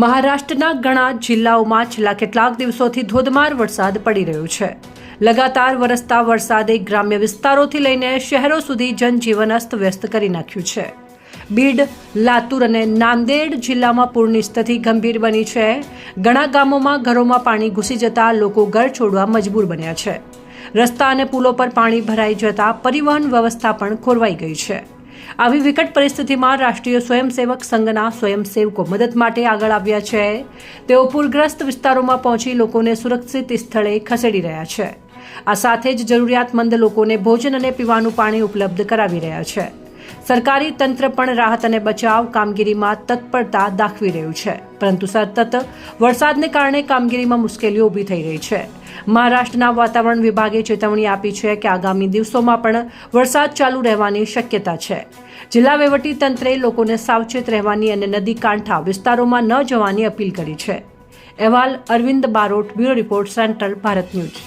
મહારાષ્ટ્રના ઘણા જિલ્લાઓમાં છેલ્લા કેટલાક દિવસોથી ધોધમાર વરસાદ પડી રહ્યો છે। લગાતાર વરસતા વરસાદે ગ્રામ્ય વિસ્તારોથી લઈને શહેરો સુધી જનજીવન અસ્તવ્યસ્ત કરી નાખ્યું છે। બીડ, લાતુર અને નાંદેડ જિલ્લામાં પૂરની સ્થિતિ ગંભીર બની છે। ઘણા ગામોમાં ઘરોમાં પાણી ઘૂસી જતા લોકો ઘર છોડવા મજબૂર બન્યા છે। રસ્તા અને પુલો પર પાણી ભરાઈ જતા પરિવહન વ્યવસ્થા પણ ખોરવાઈ ગઈ છે। આવી વિકટ પરિસ્થિતિમાં રાષ્ટ્રીય સ્વયંસેવક સંઘના સ્વયંસેવકો મદદ માટે આગળ આવ્યા છે। તેઓ પૂરગ્રસ્ત વિસ્તારોમાં પહોંચી લોકોને સુરક્ષિત સ્થળે ખસેડી રહ્યા છે। આ સાથે જ જરૂરિયાતમંદ લોકોને ભોજન અને પીવાનું પાણી ઉપલબ્ધ કરાવી રહ્યા છે। સરકારી તંત્ર પણ રાહત અને બચાવ કામગીરીમાં તત્પરતા દાખવી રહ્યું છે, પરંતુ સતત વરસાદને કારણે કામગીરીમાં મુશ્કેલીઓ ઊભી થઈ રહી છે। મહારાષ્ટ્રના વાતાવરણ વિભાગે ચેતવણી આપી છે કે આગામી દિવસોમાં પણ વરસાદ ચાલુ રહેવાની શક્યતા છે। જિલ્લા વહીવટી તંત્રે લોકોને સાવચેત રહેવાની અને નદી કાંઠા વિસ્તારોમાં ન જવાની અપીલ કરી છે। અહેવાલ Arvind Barot, bureau report, central Bharat news.